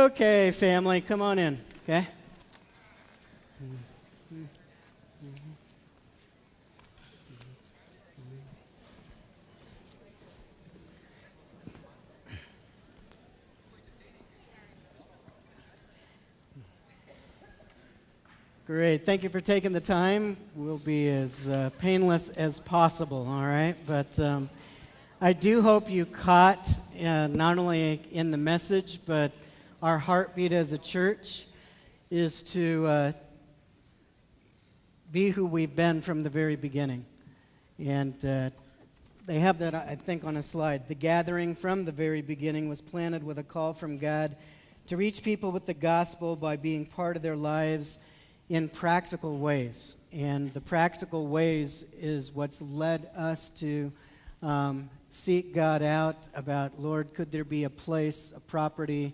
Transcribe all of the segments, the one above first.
Okay, family, come on in, okay? Great. Thank you for taking the time. We'll be as painless as possible, all right? But I do hope you caught not only in the message, but our heartbeat as a church is to be who we've been from the very beginning. And they have that, I think, on a slide. The gathering from the very beginning was planted with a call from God to reach people with the gospel by being part of their lives in practical ways. And the practical ways is what's led us to seek God out about, Lord, could there be a place, a property,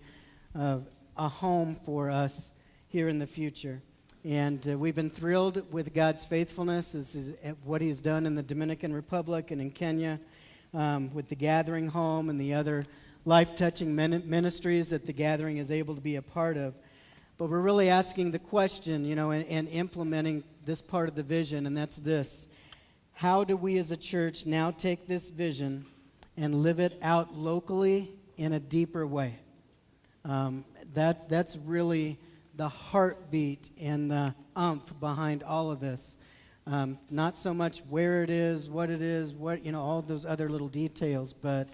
a home for us here in the future. And we've been thrilled with God's faithfulness. This is what he's done in the Dominican Republic and in Kenya with the Gathering Home and the other life-touching ministries that the Gathering is able to be a part of. But we're really asking the question, and implementing this part of the vision, and that's this. How do we as a church now take this vision and live it out locally in a deeper way? That's really the heartbeat and the umph behind all of this. Not so much where it is, what all those other little details, but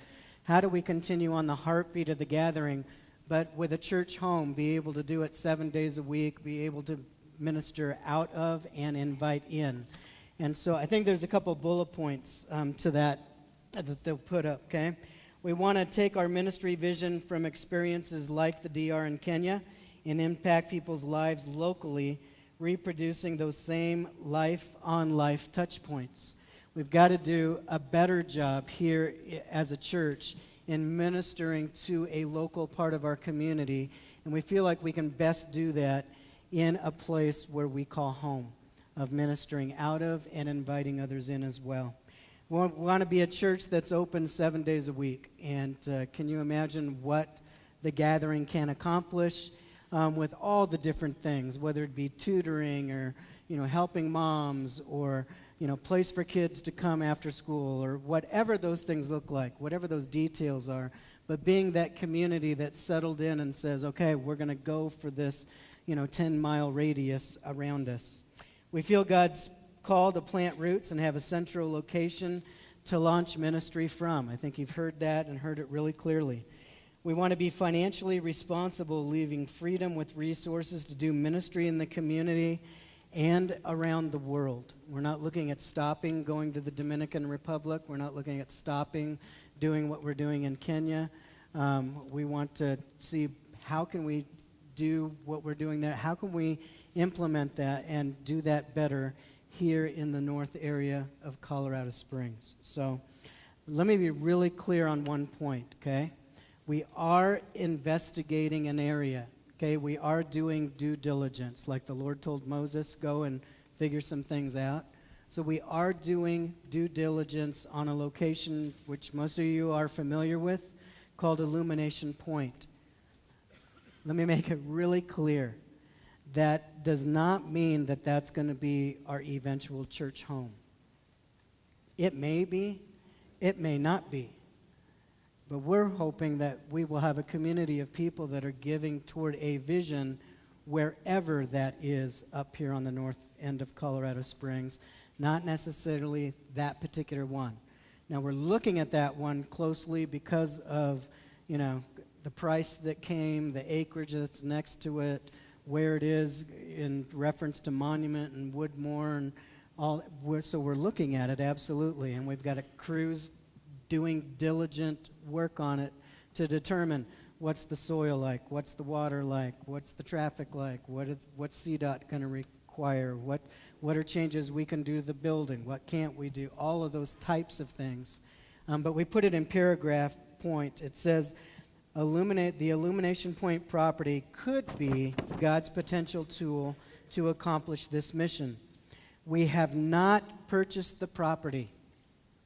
how do we continue on the heartbeat of the Gathering, but with a church home, be able to do it 7 days a week, be able to minister out of and invite in. And so I think there's a couple bullet points to that they'll put up, okay? We want to take our ministry vision from experiences like the DR in Kenya and impact people's lives locally, reproducing those same life-on-life touch points. We've got to do a better job here as a church in ministering to a local part of our community, and we feel like we can best do that in a place where we call home, of ministering out of and inviting others in as well. We want to be a church that's open 7 days a week, and can you imagine what the Gathering can accomplish with all the different things, whether it be tutoring or helping moms or place for kids to come after school, or whatever those things look like, whatever those details are, but being that community that's settled in and says, okay, we're going to go for this 10-mile radius around us. We feel God's call to plant roots and have a central location to launch ministry from. I think you've heard that and heard it really clearly. We want to be financially responsible, leaving freedom with resources to do ministry in the community and around the world. We're not looking at stopping going to the Dominican Republic. We're not looking at stopping doing what we're doing in Kenya. We want to see how can we do what we're doing there. How can we implement that and do that better here in the north area of Colorado Springs? So let me be really clear on one point, okay? We are investigating an area. Okay, we are doing due diligence, like the Lord told Moses, go and figure some things out. So we are doing due diligence on a location which most of you are familiar with, called Illumination Point. Let me make it really clear. That does not mean that that's going to be our eventual church home. It may be, it may not be. But we're hoping that we will have a community of people that are giving toward a vision wherever that is up here on the north end of Colorado Springs, not necessarily that particular one. Now, we're looking at that one closely because of, the price that came, the acreage that's next to it, where it is in reference to Monument and Woodmore and all. So we're looking at it, absolutely, and we've got a crews doing diligent work on it to determine what's the soil like, what's the water like, what's the traffic like, what's CDOT going to require, what are changes we can do to the building, what can't we do, all of those types of things. But we put it in paragraph point. It says, the Illumination Point property could be God's potential tool to accomplish this mission. We have not purchased the property.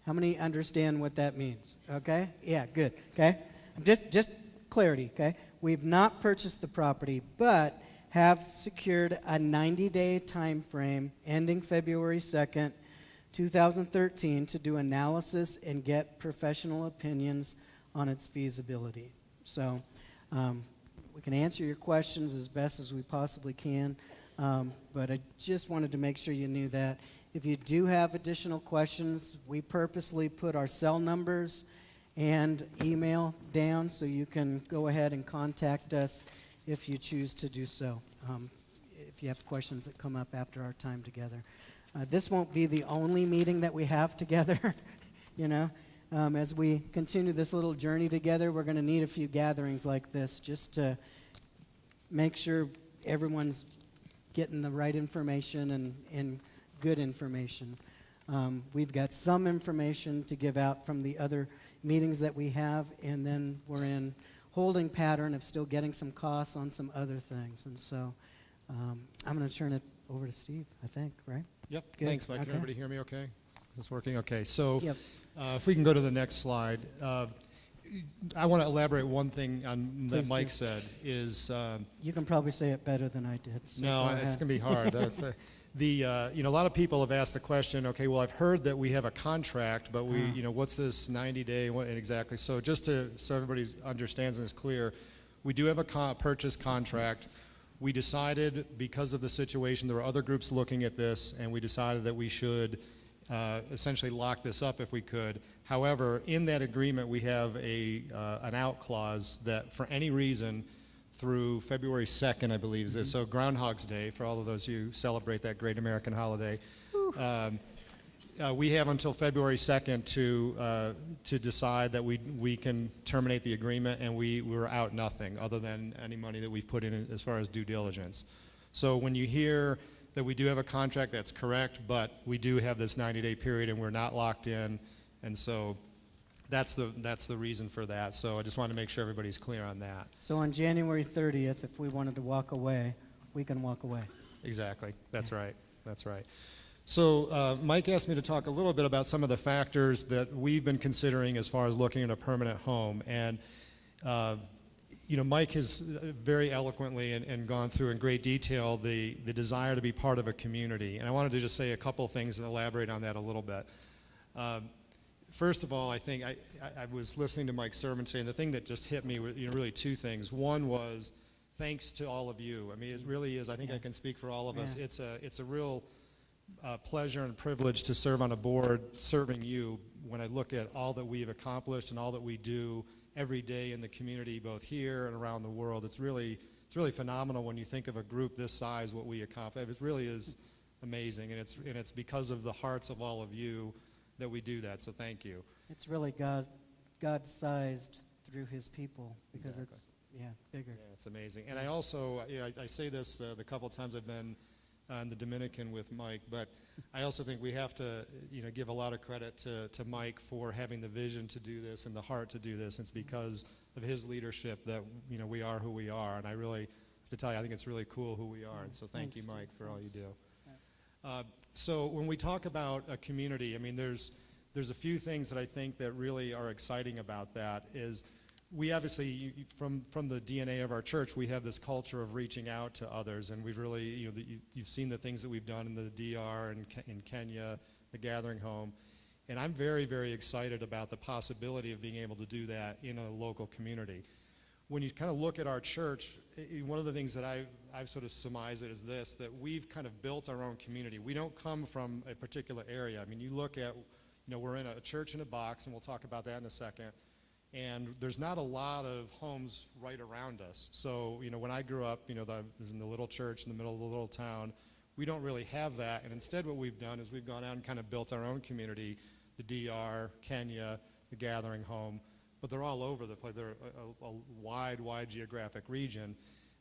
How many understand what that means? Okay? Yeah, good. Okay? Just clarity, okay? we've not purchased the property, but have secured a 90-day time frame ending February 2nd, 2013 to do analysis and get professional opinions on its feasibility. So we can answer your questions as best as we possibly can, but I just wanted to make sure you knew that. If you do have additional questions, we purposely put our cell numbers and email down so you can go ahead and contact us if you choose to do so, if you have questions that come up after our time together. This won't be the only meeting that we have together, you know. As we continue this little journey together, we're going to need a few gatherings like this just to make sure everyone's getting the right information and good information. We've got some information to give out from the other meetings that we have, and then we're in holding pattern of still getting some costs on some other things. And so I'm going to turn it over to Steve, I think, right? Yep. Good. Thanks, Mike. Okay. Can everybody hear me okay? Is this working? Okay. So Yep. if we can go to the next slide. I want to elaborate one thing on that Please Mike do. said is You can probably say it better than I did. So no, go it's ahead. going to be hard. That's a lot of people have asked the question, okay, well, I've heard that we have a contract, but we, what's this 90-day, what exactly? So just so everybody understands and is clear, we do have a purchase contract. We decided, because of the situation, there were other groups looking at this, and we decided that we should essentially lock this up if we could. However, in that agreement, we have an out clause that for any reason, through February 2nd, I believe, is it? So Groundhog's Day, for all of those who celebrate that great American holiday. We have until February 2nd to decide that we can terminate the agreement, and we're out nothing other than any money that we've put in as far as due diligence. So when you hear that we do have a contract, that's correct, but we do have this 90-day period, and we're not locked in, and so that's the reason for that. So I just wanted to make sure everybody's clear on that. So on January 30th, if we wanted to walk away, we can walk away. Exactly. That's right. That's right. So Mike asked me to talk a little bit about some of the factors that we've been considering as far as looking at a permanent home. And, Mike has very eloquently and gone through in great detail the desire to be part of a community. And I wanted to just say a couple things and elaborate on that a little bit. First of all, I think I was listening to Mike's sermon today, and the thing that just hit me was really two things. One was thanks to all of you. I mean, it really is. I think I can speak for all of us. It's a real pleasure and privilege to serve on a board serving you when I look at all that we have accomplished and all that we do every day in the community, both here and around the world. It's really phenomenal when you think of a group this size, what we accomplish. It really is amazing, and it's because of the hearts of all of you that we do that, so thank you. It's really God-sized through his people because Exactly. it's bigger. Yeah, it's amazing. And I also, I say this the couple of times I've been in the Dominican with Mike, but I also think we have to, give a lot of credit to Mike for having the vision to do this and the heart to do this. It's because of his leadership that, we are who we are. And I really have to tell you, I think it's really cool who we are. And so thank you, Mike, for all you do. So when we talk about a community, I mean, there's a few things that I think that really are exciting about that is we obviously, from the DNA of our church, we have this culture of reaching out to others, and we've really, you've seen the things that we've done in the DR and in Kenya, the Gathering Home, and I'm very, very excited about the possibility of being able to do that in a local community. When you kind of look at our church, one of the things that I've sort of surmised it is this, that we've kind of built our own community. We don't come from a particular area. I mean, you look at, we're in a church in a box, and we'll talk about that in a second, and there's not a lot of homes right around us. So, when I grew up, I was in the little church in the middle of the little town. We don't really have that, and instead what we've done is we've gone out and kind of built our own community, the DR, Kenya, the Gathering Home, but they're all over the place. They're a wide geographic region.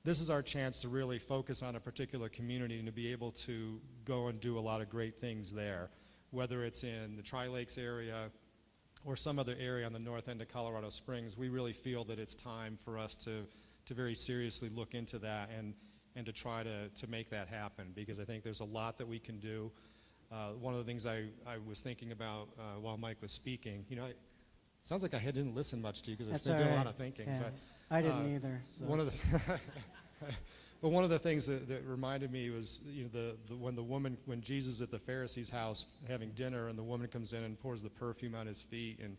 This is our chance to really focus on a particular community and to be able to go and do a lot of great things there, whether it's in the Tri-Lakes area or some other area on the north end of Colorado Springs. We really feel that it's time for us to very seriously look into that and to try to make that happen, because I think there's a lot that we can do. One of the things I was thinking about while Mike was speaking, Sounds like I didn't listen much to you because I That's still all do a right. lot of thinking. Yeah, But I didn't either. So. one of the but one of the things that reminded me was, you know, when Jesus is at the Pharisee's house having dinner, and the woman comes in and pours the perfume on his feet, and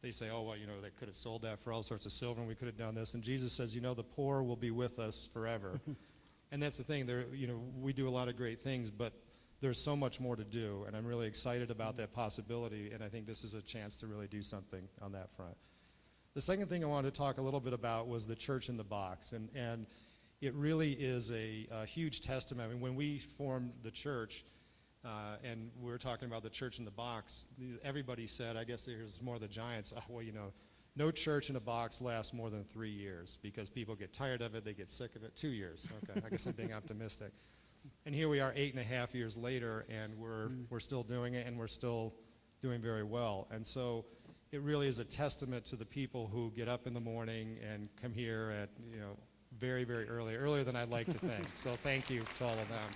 they say, oh, well, you know, they could have sold that for all sorts of silver, and we could have done this. And Jesus says, you know, the poor will be with us forever. And that's the thing. You know, we do a lot of great things, but there's so much more to do, and I'm really excited about that possibility, and I think this is a chance to really do something on that front. The second thing I wanted to talk a little bit about was the Church in the Box, and it really is a huge testament. I mean, when we formed the church, and we were talking about the Church in the Box, everybody said, I guess there's more of the giants, oh, well, you know, no church in a box lasts more than 3 years because people get tired of it, they get sick of it. 2 years, okay, I guess I'm being optimistic. And here we are 8.5 years later, and we're still doing it, and we're still doing very well. And so it really is a testament to the people who get up in the morning and come here at, you know, very, very earlier than I'd like to think. So thank you to all of them.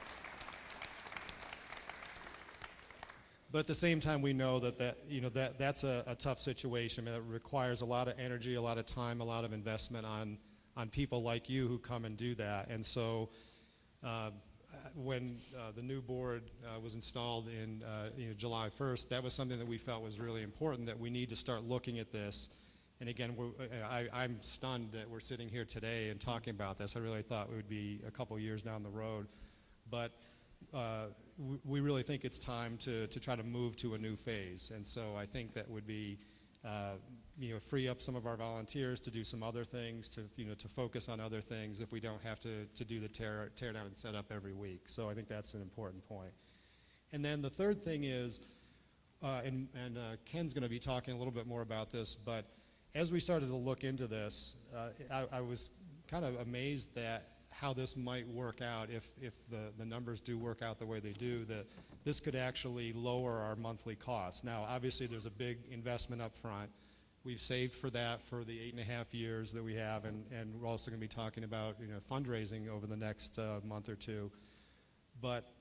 But at the same time, we know that's a tough situation. I mean, it requires a lot of energy, a lot of time, a lot of investment on people like you who come and do that. And so when the new board was installed in July 1st, that was something that we felt was really important, that we need to start looking at this. And again, I'm stunned that we're sitting here today and talking about this. I really thought it would be a couple years down the road. But we really think it's time to try to move to a new phase. And so I think that would be, free up some of our volunteers to do some other things, to focus on other things if we don't have to do the tear down and set up every week. So I think that's an important point. And then the third thing is, and Ken's going to be talking a little bit more about this, but as we started to look into this, I was kind of amazed that how this might work out if the numbers do work out the way they do, that this could actually lower our monthly costs. Now, obviously, there's a big investment up front. We've saved for that for the 8.5 years that we have, and we're also going to be talking about fundraising over the next month or two. But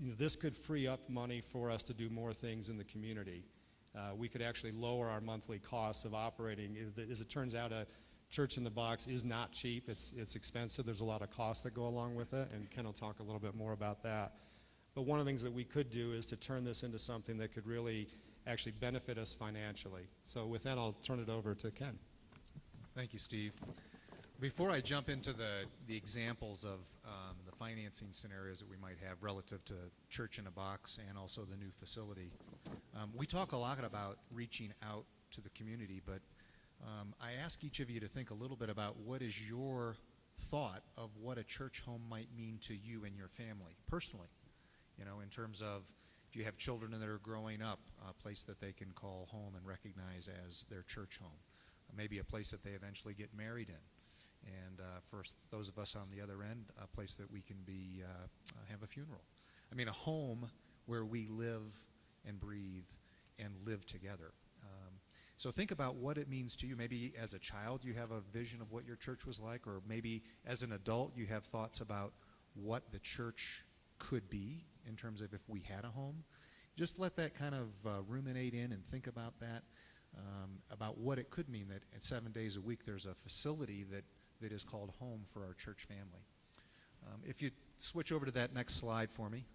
this could free up money for us to do more things in the community. We could actually lower our monthly costs of operating. As it turns out, a Church in the Box is not cheap. It's expensive. There's a lot of costs that go along with it, and Ken will talk a little bit more about that. But one of the things that we could do is to turn this into something that could really actually benefit us financially. So with that, I'll turn it over to Ken. Thank you, Steve. Before I jump into the examples of the financing scenarios that we might have relative to Church in a Box and also the new facility, we talk a lot about reaching out to the community, but I ask each of you to think a little bit about what is your thought of what a church home might mean to you and your family personally, in terms of if you have children that are growing up, a place that they can call home and recognize as their church home, maybe a place that they eventually get married in, and for those of us on the other end, a place that we can have a funeral. I mean, a home where we live and breathe and live together. So think about what it means to you. Maybe as a child you have a vision of what your church was like, or maybe as an adult you have thoughts about what the church could be in terms of if we had a home. Just let that kind of ruminate in and think about that, about what it could mean that at 7 days a week there's a facility that is called home for our church family. If you switch over to that next slide for me.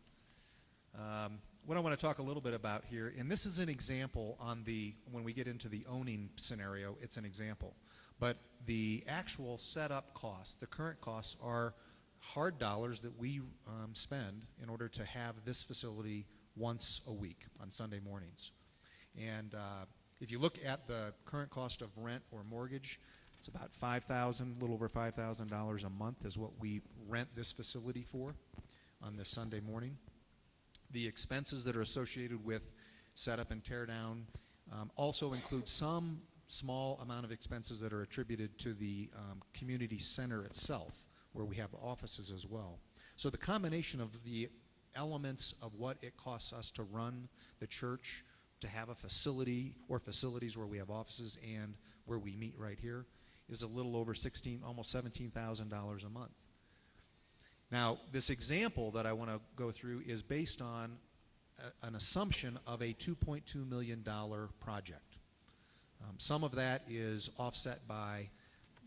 What I want to talk a little bit about here, and this is an example when we get into the owning scenario, it's an example. But the actual setup costs, the current costs, are hard dollars that we spend in order to have this facility once a week on Sunday mornings. And if you look at the current cost of rent or mortgage, it's about $5,000, a little over $5,000 a month is what we rent this facility for on this Sunday morning. The expenses that are associated with setup and tear down also include some small amount of expenses that are attributed to the community center itself, where we have offices as well. So the combination of the elements of what it costs us to run the church, to have a facility or facilities where we have offices and where we meet right here, is a little over almost $17,000 a month. Now, this example that I want to go through is based on an assumption of a $2.2 million project. Some of that is offset by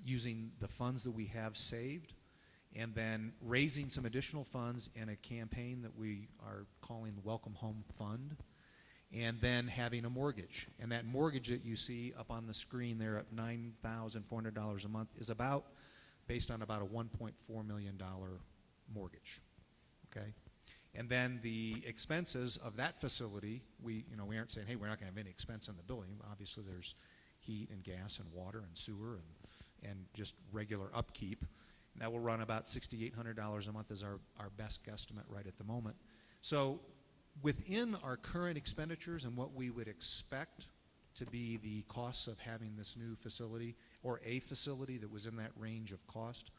using the funds that we have saved and then raising some additional funds in a campaign that we are calling Welcome Home Fund, and then having a mortgage. And that mortgage that you see up on the screen there at $9,400 a month is based on about a $1.4 million mortgage, okay? And then the expenses of that facility, we aren't saying, hey, we're not going to have any expense in the building. Obviously, there's heat and gas and water and sewer and just regular upkeep. And that will run about $6,800 a month is our best guesstimate right at the moment. So within our current expenditures and what we would expect to be the costs of having this new facility or a facility that was in that range of cost,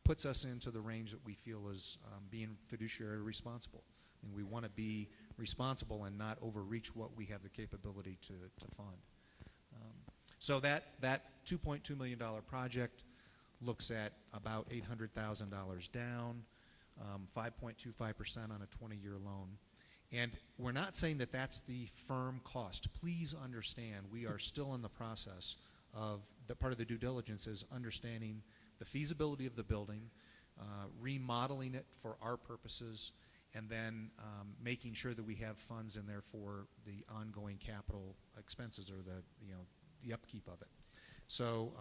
puts us into the range that we feel is being fiduciary responsible. And we want to be responsible and not overreach what we have the capability to fund. So that $2.2 million project looks at about $800,000 down, 5.25% on a 20-year loan. And we're not saying that that's the firm cost. Please understand, we are still in the process of, the part of the due diligence is understanding the feasibility of the building, remodeling it for our purposes, and then making sure that we have funds in there for the ongoing capital expenses or the upkeep of it. So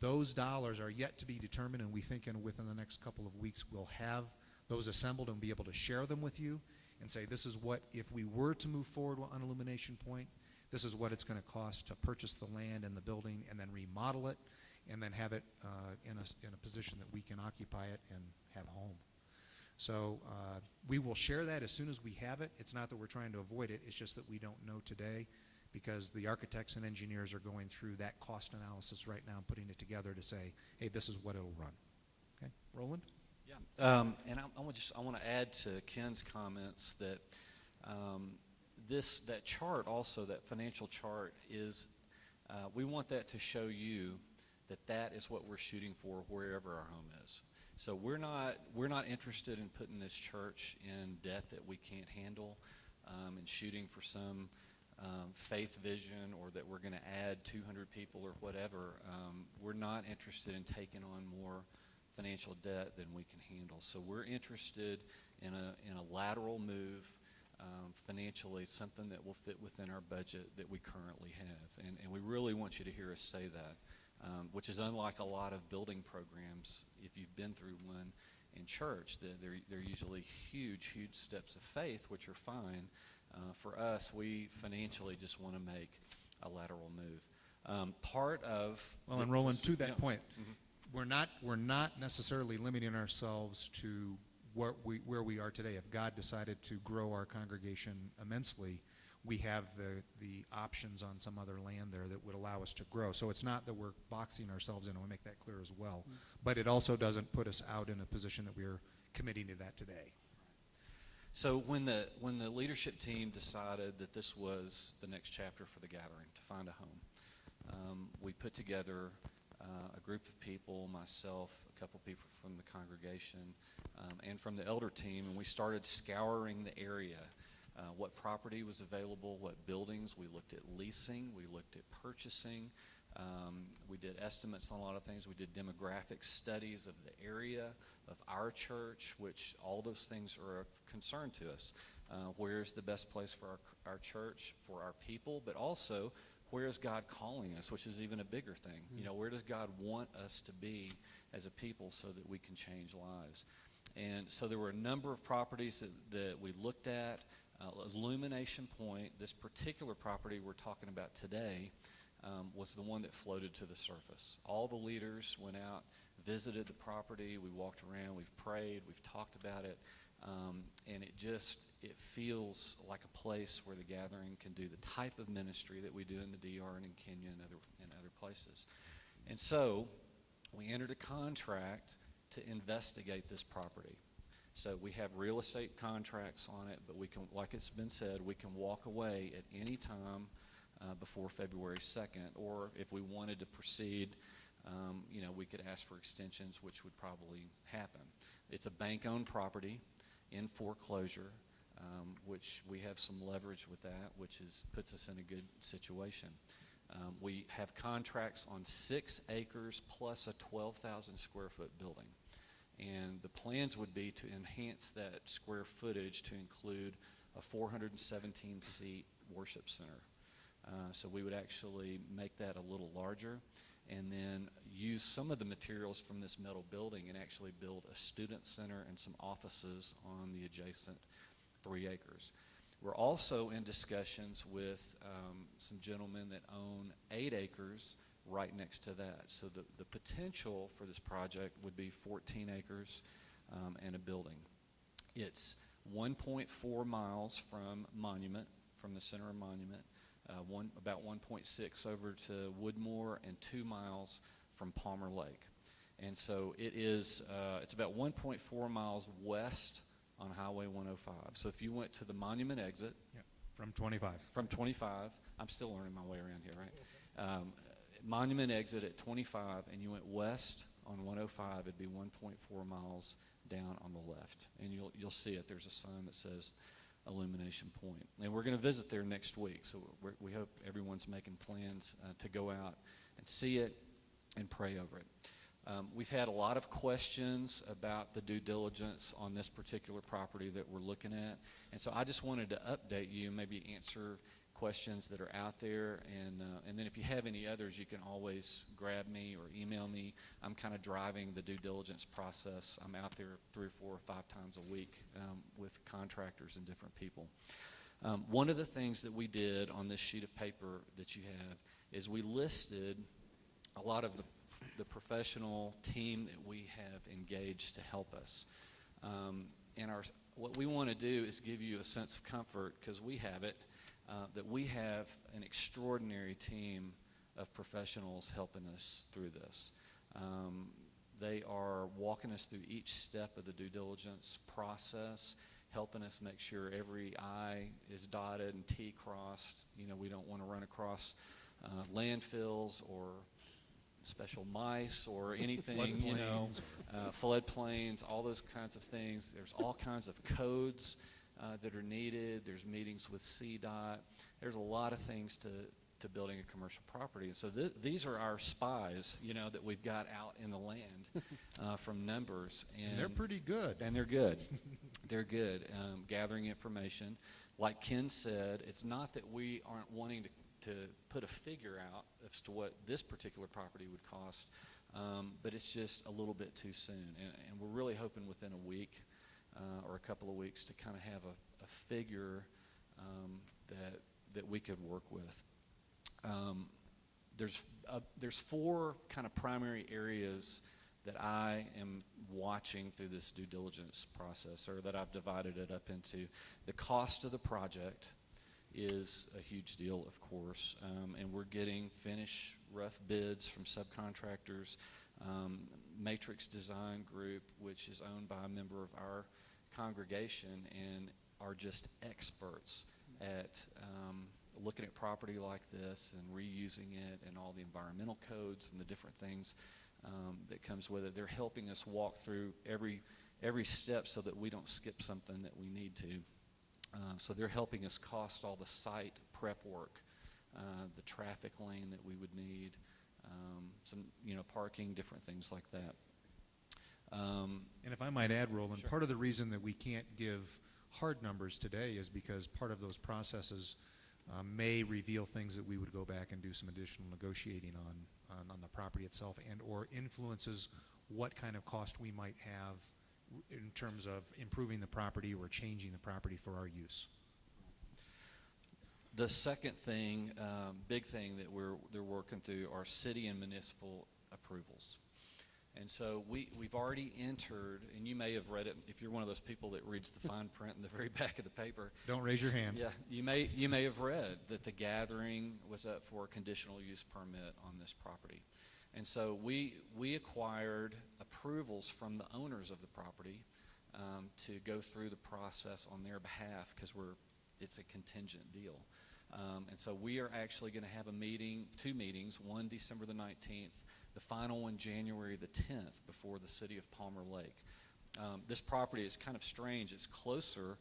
those dollars are yet to be determined, and we think within the next couple of weeks we'll have those assembled and be able to share them with you and say, this is what, if we were to move forward on Illumination Point, this is what it's going to cost to purchase the land and the building and then remodel it and then have it in a position that we can occupy it and have home. So we will share that as soon as we have it. It's not that we're trying to avoid it. It's just that we don't know today because the architects and engineers are going through that cost analysis right now and putting it together to say, hey, this is what it'll run. Okay, Roland? Yeah, and I want to add to Ken's comments that that chart also, that financial chart is, we want that to show you that is what we're shooting for wherever our home is. So we're not interested in putting this church in debt that we can't handle, and shooting for some faith vision or that we're going to add 200 people or whatever. We're not interested in taking on more financial debt than we can handle. So we're interested in a lateral move financially, something that will fit within our budget that we currently have. And we really want you to hear us say that, which is unlike a lot of building programs. If you've been through one in church, they're usually huge, huge steps of faith, which are fine. For us, we financially just want to make a lateral move. Part of and Roland, to that point, mm-hmm. we're not necessarily limiting ourselves to where we are today. If God decided to grow our congregation immensely, we have the options on some other land there that would allow us to grow. So it's not that we're boxing ourselves in, and we make that clear as well. Mm-hmm. But it also doesn't put us out in a position that we're committing to that today. So when the leadership team decided that this was the next chapter for the gathering, to find a home, we put together a group of people, myself, a couple people from the congregation, and from the elder team, and we started scouring the area. What property was available, what buildings. We looked at leasing, we looked at purchasing. We did estimates on a lot of things. We did demographic studies of the area, of our church, which all those things are of concern to us. Where's the best place for our church, for our people, but also where is God calling us, which is even a bigger thing. Mm-hmm. You know, where does God want us to be as a people so that we can change lives? And so there were a number of properties that we looked at. Illumination Point, this particular property we're talking about today, was the one that floated to the surface. All the leaders went out, visited the property, we walked around, we've prayed, we've talked about it, and it feels like a place where the gathering can do the type of ministry that we do in the DR and in Kenya and other places. And so we entered a contract to investigate this property. So we have real estate contracts on it, but we can, like it's been said, we can walk away at any time before February 2nd, or if we wanted to proceed, we could ask for extensions, which would probably happen. It's a bank-owned property in foreclosure, which we have some leverage with that, which puts us in a good situation. We have contracts on 6 acres plus a 12,000 square foot building. And the plans would be to enhance that square footage to include a 417-seat worship center. So we would actually make that a little larger and then use some of the materials from this metal building and actually build a student center and some offices on the adjacent 3 acres. We're also in discussions with some gentlemen that own 8 acres right next to that. So the potential for this project would be 14 acres and a building. It's 1.4 miles from Monument, from the center of Monument, about 1.6 over to Woodmore, and 2 miles from Palmer Lake. And so it is, it's about 1.4 miles west on Highway 105. So if you went to the Monument exit, Yeah, from 25. from 25, I'm still learning my way around here, right? Monument exit at 25, and you went west on 105, it'd be 1.4 miles down on the left. And you'll see it. There's a sign that says Illumination Point. And we're going to visit there next week, so we hope everyone's making plans to go out and see it and pray over it. We've had a lot of questions about the due diligence on this particular property that we're looking at. And so I just wanted to update you, maybe answer questions that are out there. And then if you have any others, you can always grab me or email me. I'm kind of driving the due diligence process. I'm out there 3 or 4 or 5 times a week with contractors and different people. One of the things that we did on this sheet of paper that you have is we listed a lot of the professional team that we have engaged to help us. And what we want to do is give you a sense of comfort, because we have it, that we have an extraordinary team of professionals helping us through this. They are walking us through each step of the due diligence process, helping us make sure every I is dotted and T crossed. You know, we don't want to run across landfills or special mice or anything, you know, floodplains, all those kinds of things. There's all kinds of codes that are needed. There's meetings with CDOT. There's a lot of things to building a commercial property. And so these are our spies, you know, that we've got out in the land from numbers. And they're pretty good. And they're good. They're good. Gathering information. Like Ken said, it's not that we aren't wanting to put a figure out as to what this particular property would cost, but it's just a little bit too soon. And we're really hoping within a week or a couple of weeks to kind of have a figure that we could work with. There's 4 kind of primary areas that I am watching through this due diligence process, or that I've divided it up into. The cost of the project is a huge deal, of course, and we're getting finished rough bids from subcontractors. Matrix Design Group, which is owned by a member of our congregation, and are just experts at looking at property like this and reusing it, and all the environmental codes and the different things that comes with it. They're helping us walk through every step so that we don't skip something that we need to. So they're helping us cost all the site prep work, the traffic lane that we would need, some, you know, parking, different things like that. And if I might add, Roland, Sure. part of the reason that we can't give hard numbers today is because part of those processes may reveal things that we would go back and do some additional negotiating on the property itself, and or influences what kind of cost we might have in terms of improving the property or changing the property for our use. The second thing, big thing that they're working through are city and municipal approvals. And so we've already entered, and you may have read it if you're one of those people that reads the fine print in the very back of the paper. Don't raise your hand. Yeah, you may have read that the gathering was up for a conditional use permit on this property. And so we acquired approvals from the owners of the property to go through the process on their behalf, because it's a contingent deal. And so we are actually going to have 2 meetings, one December the 19th, the final one January the 10th, before the city of Palmer Lake. This property is kind of strange. It's closer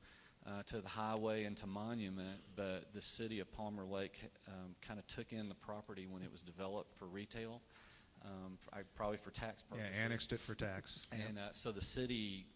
to the highway and to Monument, but the city of Palmer Lake kind of took in the property when it was developed for retail, probably for tax purposes. Yeah, annexed it for tax. And so the city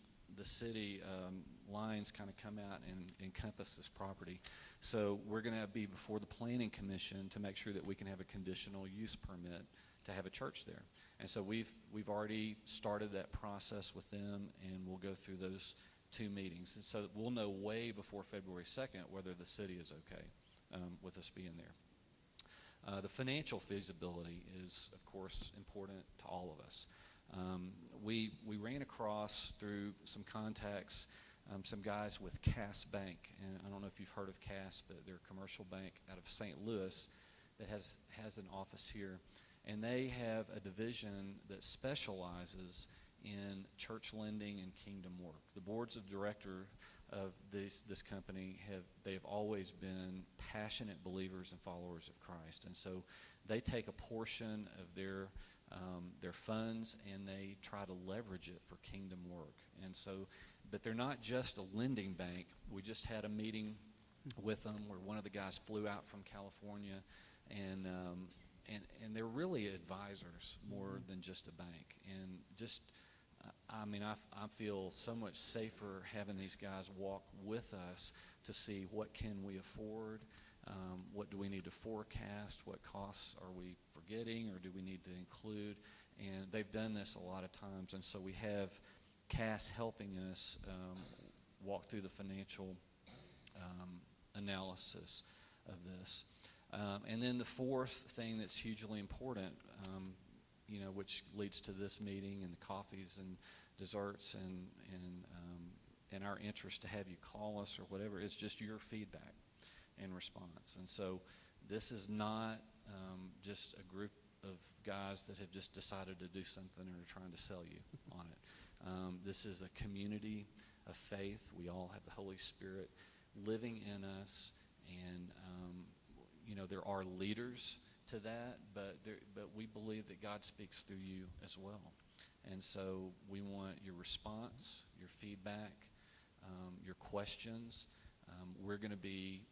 lines kind of come out and encompass this property. So we're going to be before the Planning Commission to make sure that we can have a conditional use permit to have a church there. And so we've already started that process with them, and we'll go through those 2 meetings. And so we'll know way before February 2nd whether the city is okay with us being there. The financial feasibility is, of course, important to all of us. We ran across, through some contacts, some guys with Cass Bank, and I don't know if you've heard of Cass, but they're a commercial bank out of St. Louis that has an office here, and they have a division that specializes in church lending and kingdom work. The boards of directors of this company they've always been passionate believers and followers of Christ, and so they take a portion of their funds and they try to leverage it for kingdom work. And so, but they're not just a lending bank. We just had a meeting with them where one of the guys flew out from California, and they're really advisors more than just a bank. And just, I mean, I feel so much safer having these guys walk with us to see what can we afford, what do we need to forecast, what costs are we forgetting or do we need to include. And they've done this a lot of times, and so we have Cass helping us walk through the financial analysis of this. And then the fourth thing that's hugely important, which leads to this meeting and the coffees and desserts and our interest to have you call us or whatever, is just your feedback and response. And so this is not just a group of guys that have just decided to do something and are trying to sell you on it. This is a community of faith. We all have the Holy Spirit living in us, and there are leaders to that, but we believe that God speaks through you as well. And so we want your response, your feedback, your questions. We're going to be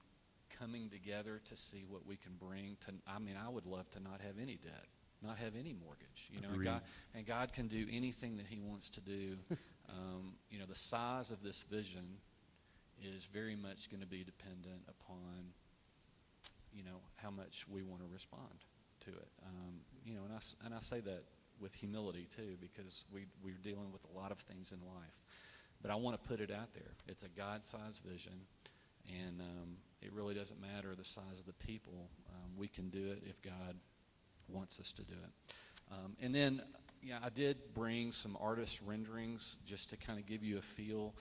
coming together to see what we can bring to. I would love to not have any debt, not have any mortgage. And God can do anything that He wants to do. The size of this vision is very much going to be dependent upon how much we want to respond to it. And I say that with humility too, because we're dealing with a lot of things in life. But I want to put it out there. It's a God-sized vision, and it really doesn't matter the size of the people. We can do it if God wants us to do it. And then, I did bring some artist renderings just to kind of give you a feel.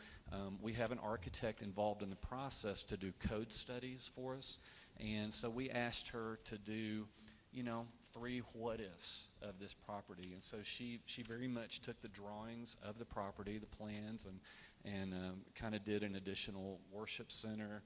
We have an architect involved in the process to do code studies for us, and so we asked her to do, 3 what-ifs of this property. And so she very much took the drawings of the property, the plans, and kind of did an additional worship center,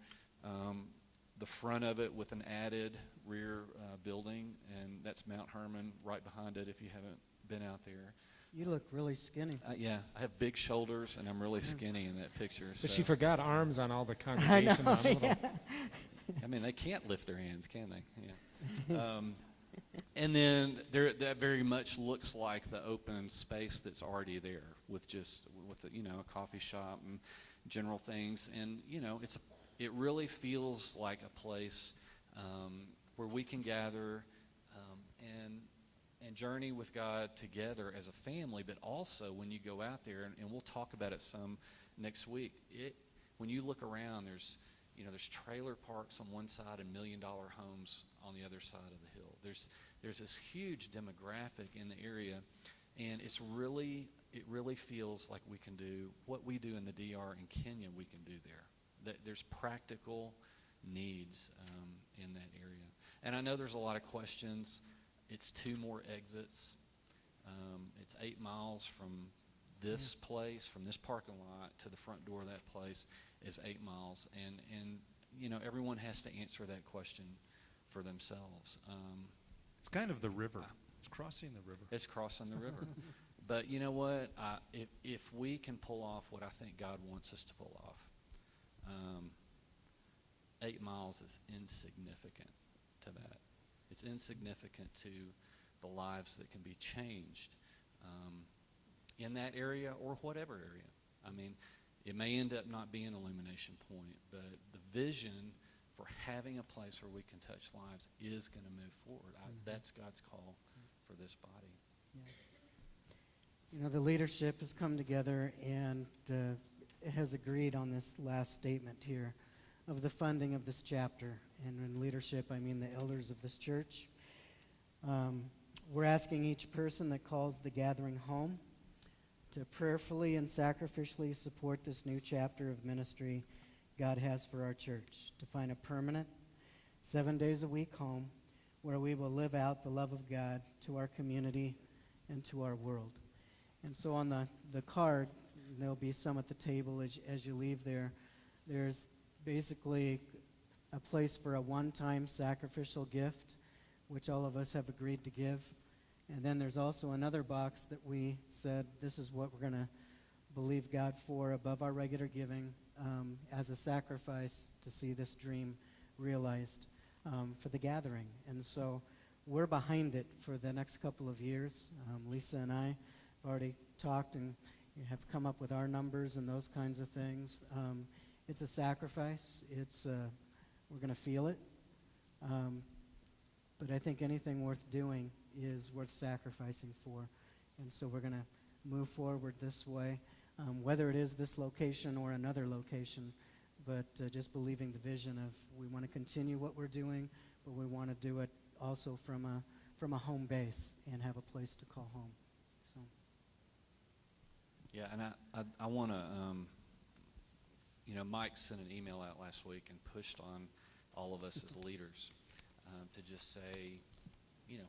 the front of it with an added rear building, and that's Mount Hermon right behind it if you haven't been out there. You look really skinny. Yeah, I have big shoulders, and I'm really skinny in that picture. But so. she forgot arms on all the congregation. I mean, they can't lift their hands, can they? Yeah. And then that very much looks like the open space that's already there with a coffee shop and general things. And it really feels like a place where we can gather and journey with God together as a family. But also when you go out there, and we'll talk about it some next week. When you look around, there's trailer parks on one side and $1 million homes on the other side of the hill. There's this huge demographic in the area, and it really feels like we can do what we do in the DR and Kenya. We can do there. There's practical needs in that area, and I know there's a lot of questions. It's 2 more exits. It's 8 miles from this place, from this parking lot to the front door of that place is 8 miles, and everyone has to answer that question for themselves. It's kind of the river. It's crossing the river. It's crossing the river. But you know what? If we can pull off what I think God wants us to pull off, 8 miles is insignificant to that. It's insignificant to the lives that can be changed in that area or whatever area. I mean, it may end up not being Illumination Point, but the vision for having a place where we can touch lives is going to move forward. That's God's call for this body. You know, the leadership has come together and has agreed on this last statement here of the funding of this chapter. And in leadership, I mean the elders of this church. We're asking each person that calls the gathering home to prayerfully and sacrificially support this new chapter of ministry God has for our church, to find a permanent, 7 days a week home where we will live out the love of God to our community and to our world. And so on the card, there'll be some at the table as you leave there. There's basically a place for a one-time sacrificial gift, which all of us have agreed to give. And then there's also another box that we said this is what we're going to believe God for above our regular giving as a sacrifice to see this dream realized for the gathering. And so we're behind it for the next couple of years. Lisa and I have already talked and have come up with our numbers and those kinds of things. It's a sacrifice. We're going to feel it. But I think anything worth doing is worth sacrificing for. And so we're going to move forward this way, whether it is this location or another location, but just believing the vision of we want to continue what we're doing, but we want to do it also from a home base and have a place to call home. So. Yeah, and I want to, Mike sent an email out last week and pushed on all of us as leaders to just say,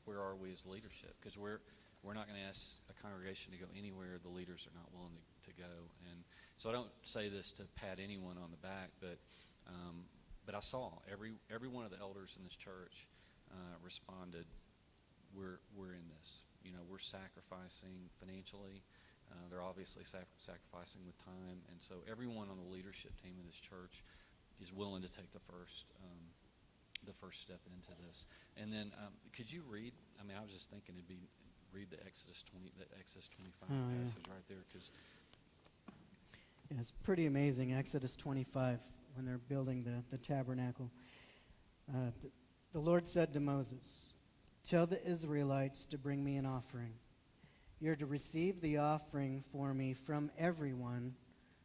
where are we as leadership? Because we're not going to ask a congregation to go anywhere the leaders are not willing to go. And so I don't say this to pat anyone on the back, but I saw every one of the elders in this church responded, we're in this. We're sacrificing financially. They're obviously sacrificing with time. And so everyone on the leadership team of this church is willing to take the first step into this. And then could you read, I was just thinking read the Exodus 25 passage right there, because Yeah, it's pretty amazing, Exodus 25, when they're building the tabernacle. The Lord said to Moses, "Tell the Israelites to bring me an offering. You're to receive the offering for me from everyone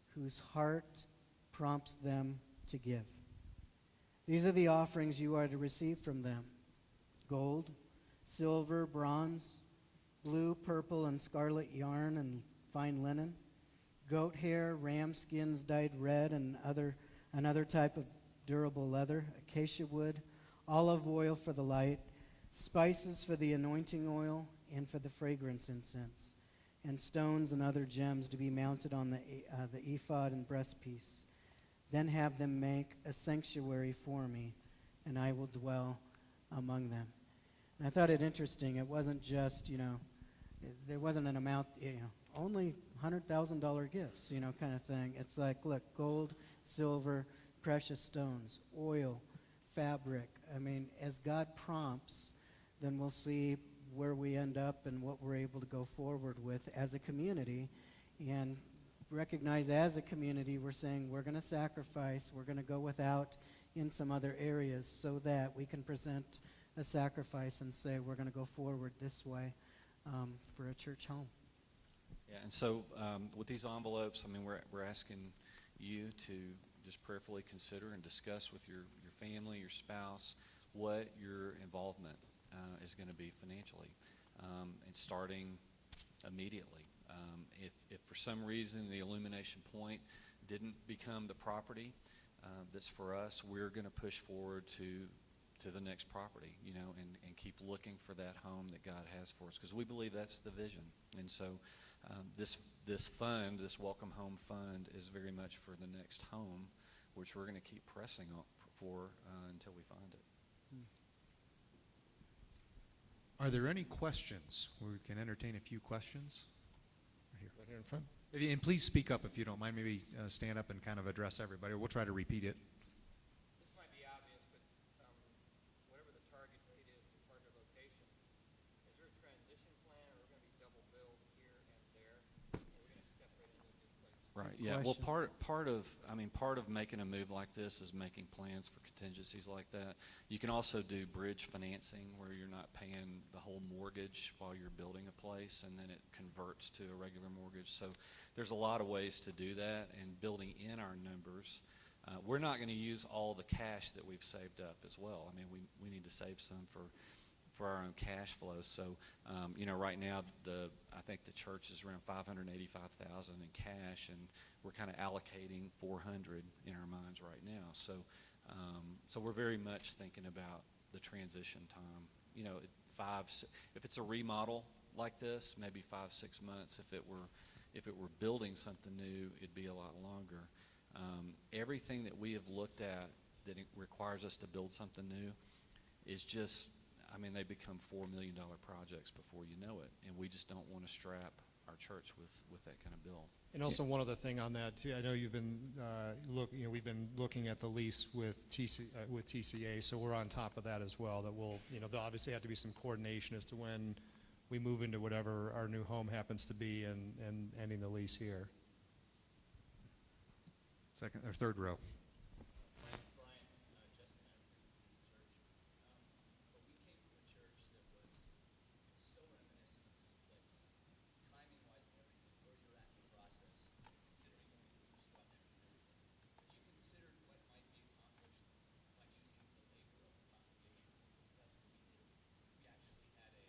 whose heart prompts them to give. These are the offerings you are to receive from them: gold, silver, bronze, blue, purple, and scarlet yarn and fine linen, goat hair, ram skins dyed red, and another type of durable leather, acacia wood, olive oil for the light, spices for the anointing oil and for the fragrance incense, and stones and other gems to be mounted on the ephod and breastpiece. Then have them make a sanctuary for me, and I will dwell among them." And I thought it interesting. It wasn't just, there wasn't an amount, only $100,000 gifts, kind of thing. It's like, look, gold, silver, precious stones, oil, fabric. As God prompts, then we'll see where we end up and what we're able to go forward with as a community. And recognize as a community, we're saying we're going to sacrifice, we're going to go without in some other areas so that we can present a sacrifice and say we're going to go forward this way for a church home. Yeah, and so with these envelopes, we're asking you to just prayerfully consider and discuss with your family, your spouse, what your involvement is going to be financially, and starting immediately. If for some reason the Illumination Point didn't become the property that's for us, we're going to push forward to the next property, and keep looking for that home that God has for us, because we believe that's the vision. And so this fund, this Welcome Home Fund, is very much for the next home, which we're going to keep pressing on for until we find it. Are there any questions? We can entertain a few questions. Right here in front. And please speak up if you don't mind. Maybe stand up and kind of address everybody. We'll try to repeat it. This might be obvious, but whatever the target date is for target location, is there a transition plan, or we're going to be double billed here and there, or we're going to step right into the new place? Right, yeah. Well, Question. part of making a move like this is making plans for contingencies like that. You can also do bridge financing where you're not paying the whole mortgage while you're building a place, and then it converts to a regular mortgage. So there's a lot of ways to do that, and building in our numbers. We're not going to use all the cash that we've saved up as well. I mean, we need to save some for our own cash flow. So, right now, I think the church is around $585,000 in cash, and we're kind of allocating $400 in our minds right now. So, so we're very much thinking about the transition time. If it's a remodel like this, maybe 5-6 months. If it were building something new, it'd be a lot longer. Everything that we have looked at that it requires us to build something new is just, they become $4 million projects before you know it, and we just don't want to strap our church with that kind of bill. And also one other thing on that too. I know you've been we've been looking at the lease with TCA, so we're on top of that as well. That will, there'll obviously have to be some coordination as to when we move into whatever our new home happens to be and ending the lease here. Second or third row. My name's Brian, Justin and I are from the church. But we came from a church that was so reminiscent of this place, timing-wise and everything, where you're at in the process, considering going through construction and everything. Have you considered what might be accomplished by using the labor of the congregation? Because that's what we did. We actually had we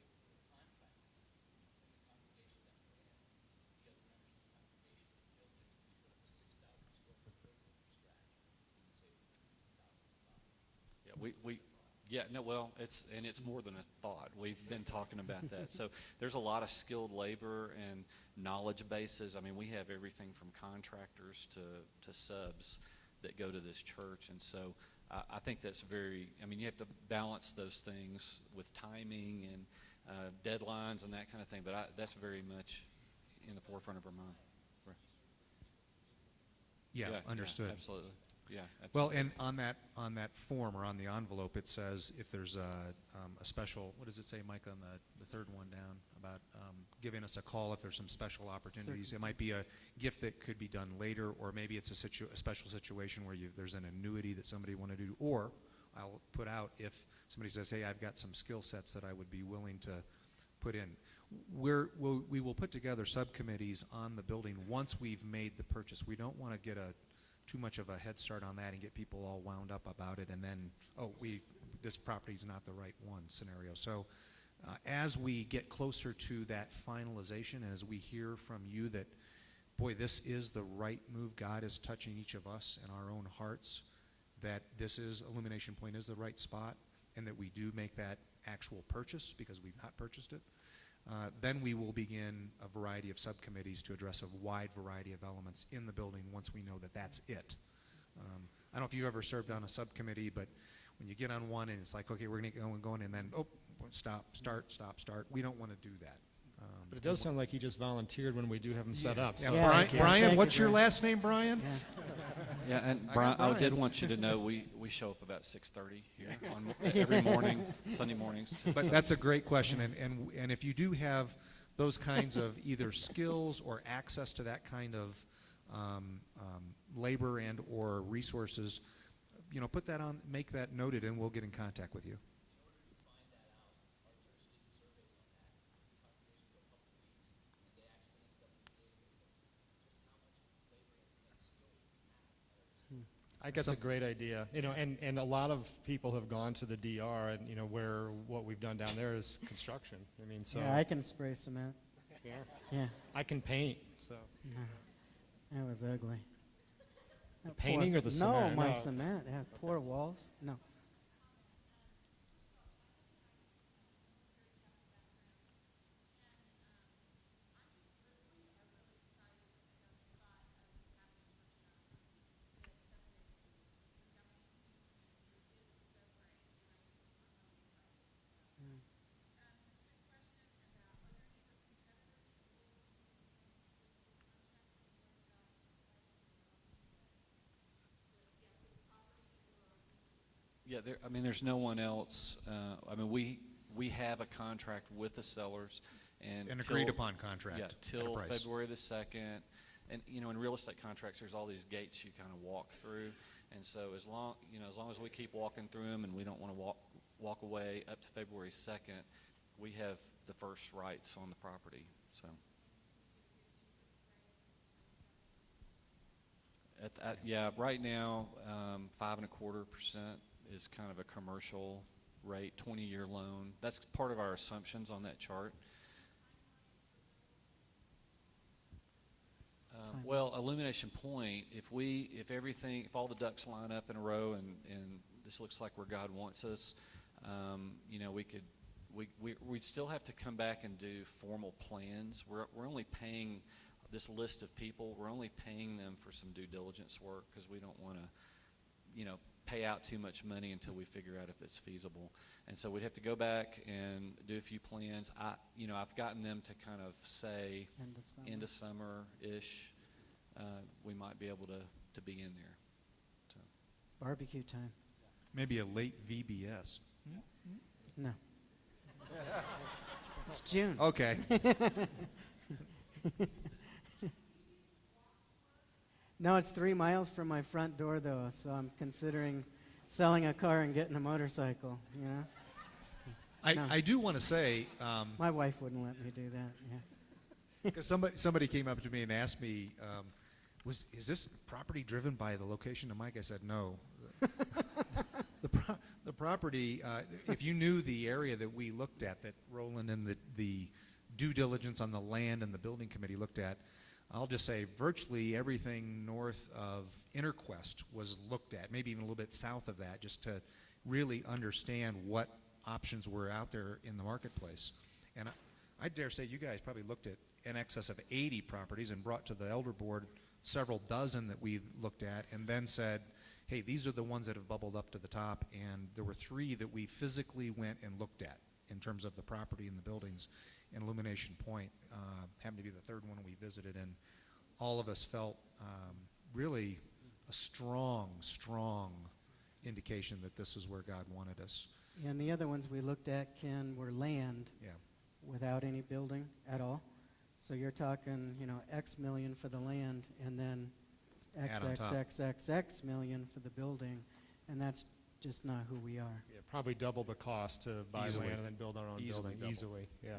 were contractors in the congregation that we're in. The other members of the congregation built it. We put up a 6,000 square foot building from scratch and saved $50,000. It's more than a thought. We've been talking about that. So there's a lot of skilled labor and knowledge bases. We have everything from contractors to subs that go to this church, and so I think that's you have to balance those things with timing and deadlines and that kind of thing, but that's very much in the forefront of our mind. Right. Yeah, understood. Absolutely. Yeah. Well, Absolutely. and on that form or on the envelope, it says if there's a special. What does it say, Mike, on the third one down about giving us a call if there's some special opportunities? It might be a gift that could be done later, or maybe it's a special situation where there's an annuity that somebody want to do. Or I'll put out if somebody says, "Hey, I've got some skill sets that I would be willing to put in." We will put together subcommittees on the building once we've made the purchase. We don't want to get too much of a head start on that and get people all wound up about it, and then this property's not the right one scenario. So as we get closer to that finalization, and as we hear from you that, boy, this is the right move, God is touching each of us in our own hearts, that Illumination Point is the right spot, and that we do make that actual purchase because we've not purchased it, then we will begin a variety of subcommittees to address a wide variety of elements in the building once we know that that's it. I don't know if you've ever served on a subcommittee, but when you get on one and it's like, okay, we're going to go and go, and then, stop, start. We don't want to do that. But it does sound like he just volunteered when we do have him set up. So Yeah. thank you. Brian, Thank what's you, your Brian. last name, Brian? Yeah. Yeah, and I Brian, got I did Brian. want you to know we show up about 6:30 here every morning, Sunday mornings. But that's a great question, and if you do have those kinds of either skills or access to that kind of labor and or resources, put that on, make that noted, and we'll get in contact with you. I guess a great idea. And a lot of people have gone to the DR, and where what we've done down there is construction. So Yeah, I can spray cement. yeah. Yeah, I can paint. So that was ugly. That painting poor- or the cement? No, my No. cement. Yeah, poor walls. No. Yeah, I mean, there's no one else. I mean, we have a contract with the sellers, and An till- agreed upon contract. Yeah, at a till price. February the 2nd. And, in real estate contracts, there's all these gates you kind of walk through. And so as long as we keep walking through them and we don't want to walk away up to February 2nd, we have the first rights on the property, so. Yeah, right now, 5.25% is kind of a commercial rate, 20-year loan. That's part of our assumptions on that chart. Time. Well, Illumination Point, if all the ducks line up in a row and this looks like where God wants us, we'd still have to come back and do formal plans. We're only paying this list of people. We're only paying them for some due diligence work because we don't want to, pay out too much money until we figure out if it's feasible. And so we'd have to go back and do a few plans. I've gotten them to kind of say End of summer. end of summer-ish, we might be able to be in there. So. Barbecue time. Maybe a late VBS. No. It's June. Okay. No, it's 3 miles from my front door, though, so I'm considering selling a car and getting a motorcycle, No. I do want to say, My wife wouldn't let me do that, yeah. because somebody came up to me and asked me, is this property driven by the location of Mike? I said, no. The property, if you knew the area that we looked at, that Roland and the due diligence on the land and the building committee looked at, I'll just say virtually everything north of Interquest was looked at, maybe even a little bit south of that, just to really understand what options were out there in the marketplace. And I dare say you guys probably looked at in excess of 80 properties and brought to the elder board several dozen that we looked at, and then said, hey, these are the ones that have bubbled up to the top, and there were 3 that we physically went and looked at in terms of the property and the buildings. And Illumination Point happened to be the 3rd one we visited, and all of us felt really a strong indication that this is where God wanted us. And the other ones we looked at, Ken, were land Yeah. without any building at all. So you're talking, X million for the land, and then Add on top. XXXXX million for the building, and that's just not who we are. Yeah, probably double the cost to buy Easily. land and then build our own Easily building. double. Easily, yeah.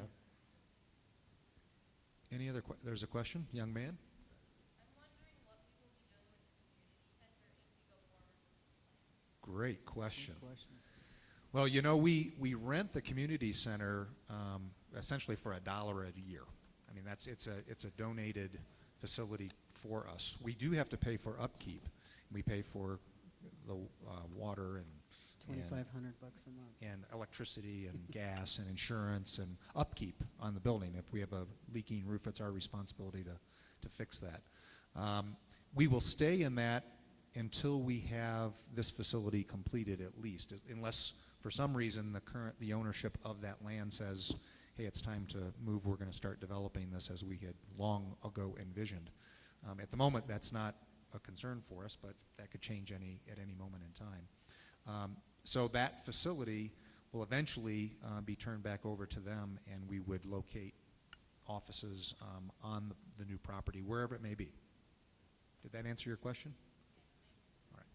Any other there's a question, young man? I'm wondering what we will be doing with the community center if we go forward with this plan. Great question. Good question. Well, we rent the community center essentially for $1 a year. I mean, it's a donated facility for us. We do have to pay for upkeep. We pay for the water and $2,500 a month. and electricity and gas and insurance and upkeep on the building. If we have a leaking roof, it's our responsibility to fix that. We will stay in that until we have this facility completed at least, unless for some reason the ownership of that land says, hey, it's time to move, we're going to start developing this as we had long ago envisioned. At the moment, that's not a concern for us, but that could change at any moment in time. So that facility will eventually be turned back over to them, and we would locate offices on the new property, wherever it may be. Did that answer your question? All right.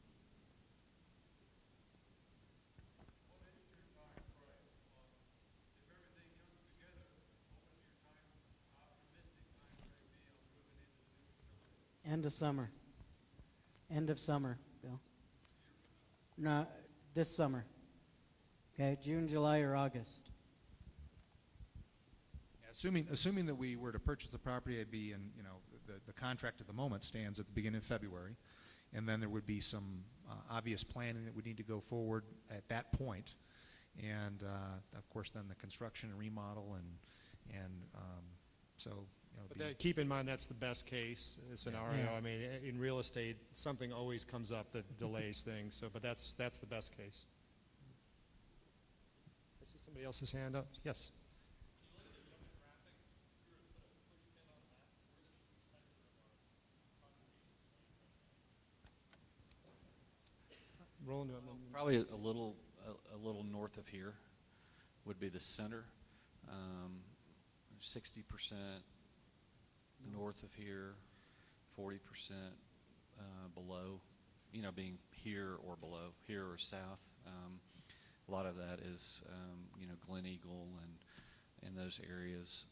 End of summer. End of summer, Bill. No, this summer. Okay, June, July, or August. Assuming that we were to purchase the property, it'd be in, the contract at the moment stands at the beginning of February, and then there would be some obvious planning that would need to go forward at that point, and of course then the construction and remodel and so. But keep in mind, that's the best case scenario. Yeah. I mean, in real estate, something always comes up that delays things. So, but that's the best case. I see somebody else's hand up. Yes. Roland, Probably a little north of here would be the center. 60% north of here, 40% below, being here or below, here or south. A lot of that is, Glen Eagle and those areas.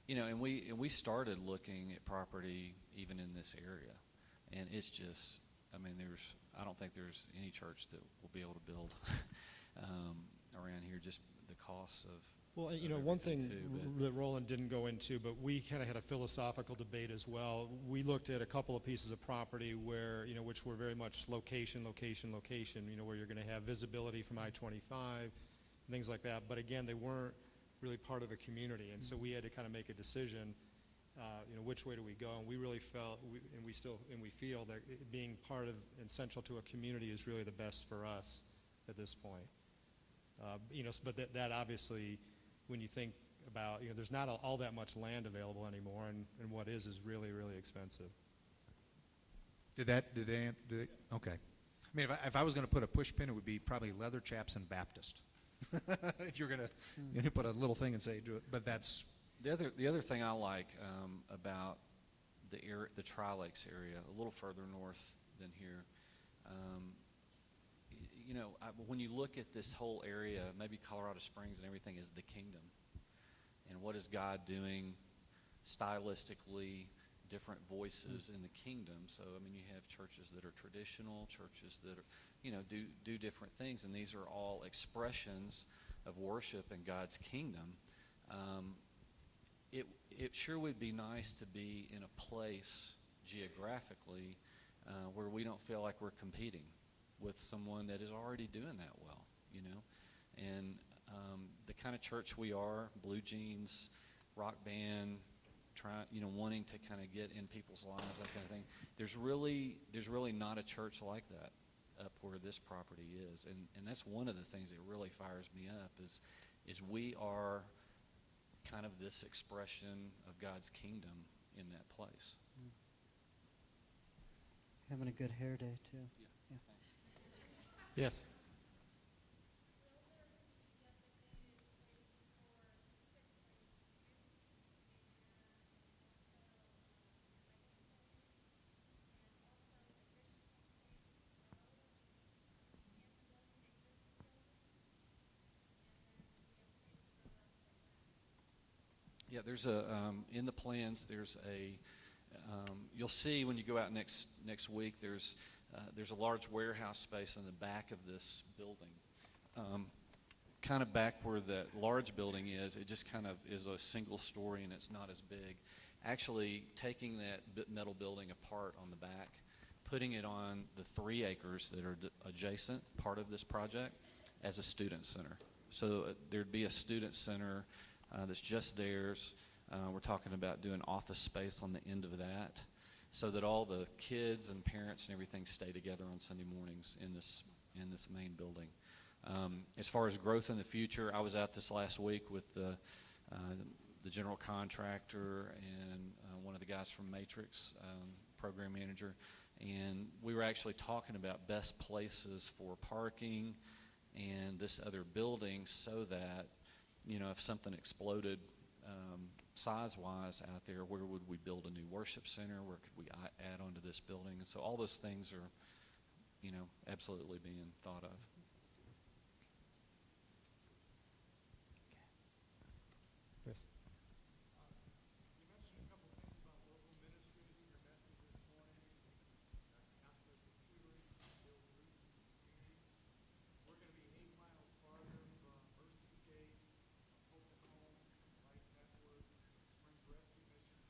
And we started looking at property even in this area, and it's just, I don't think there's any church that will be able to build around here. Just the costs of. well, of one everything thing too, that Roland didn't go into, but we kind of had a philosophical debate as well. We looked at a couple of pieces of property where, which were very much location, where you're going to have visibility from I-25, and things like that. But again, they weren't really part of a community, and so we had to kind of make a decision, which way do we go? And we really felt, we feel that being part of and central to a community is really the best for us at this point. But that obviously, when you think about, there's not all that much land available anymore, and what is really, really expensive. Okay. If I was going to put a push pin, it would be probably Leather Chaps and Baptist. If you're going to put a little thing and say do it, but that's The other thing I like about the Tri-Lakes area, a little further north than here, when you look at this whole area, maybe Colorado Springs and everything is the kingdom. And what is God doing stylistically, different voices in the kingdom? So, you have churches that are traditional, churches that are, do different things, and these are all expressions of worship in God's kingdom. It sure would be nice to be in a place geographically where we don't feel like we're competing with someone that is already doing that well, And the kind of church we are, blue jeans, rock band, wanting to kind of get in people's lives, that kind of thing. There's really not a church like that up where this property is, and that's one of the things that really fires me up is we are kind of this expression of God's kingdom in that place. Having a good hair day, too. Yeah. Yes. Yeah, there's in the plans, there's you'll see when you go out next week, there's a large warehouse space in the back of this building. Kind of back where the large building is, it just kind of is a single story and it's not as big. Actually, taking that metal building apart on the back, putting it on the 3 acres that are adjacent part of this project as a student center. So there'd be a student center that's just theirs. We're talking about doing office space on the end of that so that all the kids and parents and everything stay together on Sunday mornings in this main building. As far as growth in the future, I was out this last week with the general contractor and one of the guys from Matrix, program manager, and we were actually talking about best places for parking and this other building so that, if something exploded size-wise out there, where would we build a new worship center? Where could we add onto this building? And so all those things are, absolutely being thought of. Yes. You mentioned a couple of things about local ministries in your message this morning, Councilor Petrie, build roots in the community. We're going to be 8 miles farther from Mercy's Gate, Hope and Home, Life Network, Springs Rescue Mission.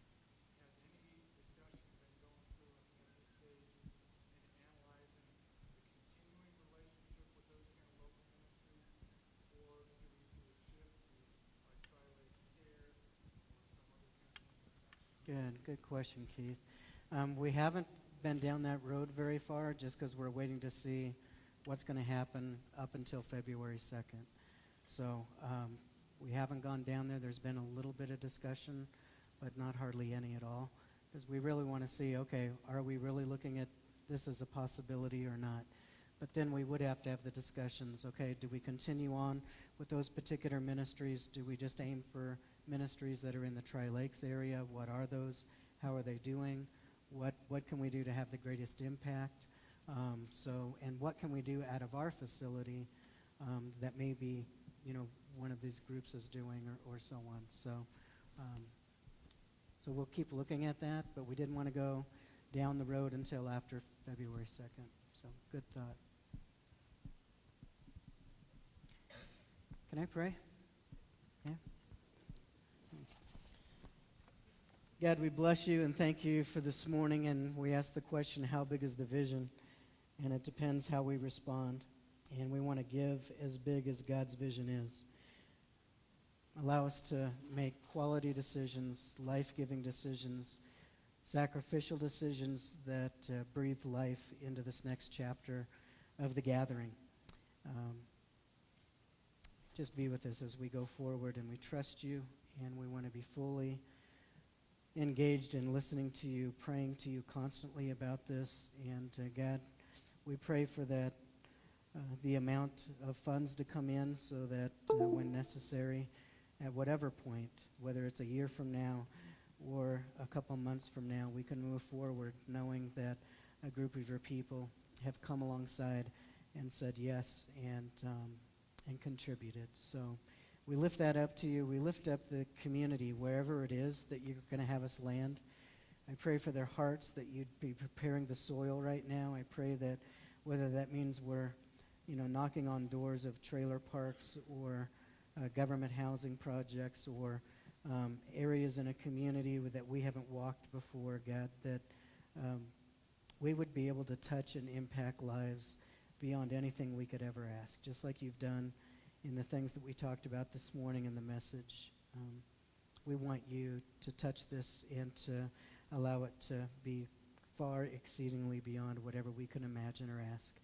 Has any discussion been going through at this stage in analyzing the continuing relationship with those kind of local ministries, or do we see a shift to like Tri-Lakes Care or some other kind of thing? Good question, Keith. We haven't been down that road very far just because we're waiting to see what's going to happen up until February 2nd. So we haven't gone down there. There's been a little bit of discussion, but not hardly any at all, because we really want to see, okay, are we really looking at this as a possibility or not? But then we would have to have the discussions, okay, do we continue on with those particular ministries? Do we just aim for ministries that are in the Tri-Lakes area? What are those? How are they doing? What can we do to have the greatest impact? And what can we do out of our facility that maybe, one of these groups is doing or so on. So we'll keep looking at that, but we didn't want to go down the road until after February 2nd. So good thought. Can I pray? Yeah. God, we bless you and thank you for this morning, and we ask the question, how big is the vision? And it depends how we respond. And we want to give as big as God's vision is. Allow us to make quality decisions, life-giving decisions, sacrificial decisions that breathe life into this next chapter of the gathering. Just be with us as we go forward, and we trust you, and we want to be fully engaged in listening to you, praying to you constantly about this. And God, we pray for that, the amount of funds to come in so that when necessary, at whatever point, whether it's a year from now or a couple months from now, we can move forward knowing that a group of your people have come alongside and said yes and contributed. So we lift that up to you. We lift up the community wherever it is that you're going to have us land. I pray for their hearts that you'd be preparing the soil right now. I pray that whether that means we're knocking on doors of trailer parks or government housing projects or areas in a community that we haven't walked before, God, that we would be able to touch and impact lives beyond anything we could ever ask, just like you've done in the things that we talked about this morning in the message. We want you to touch this and to allow it to be far exceedingly beyond whatever we can imagine or ask.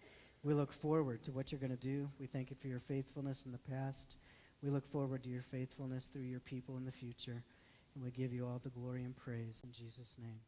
We look forward to what you're going to do. We thank you for your faithfulness in the past. We look forward to your faithfulness through your people in the future. And we give you all the glory and praise in Jesus' name.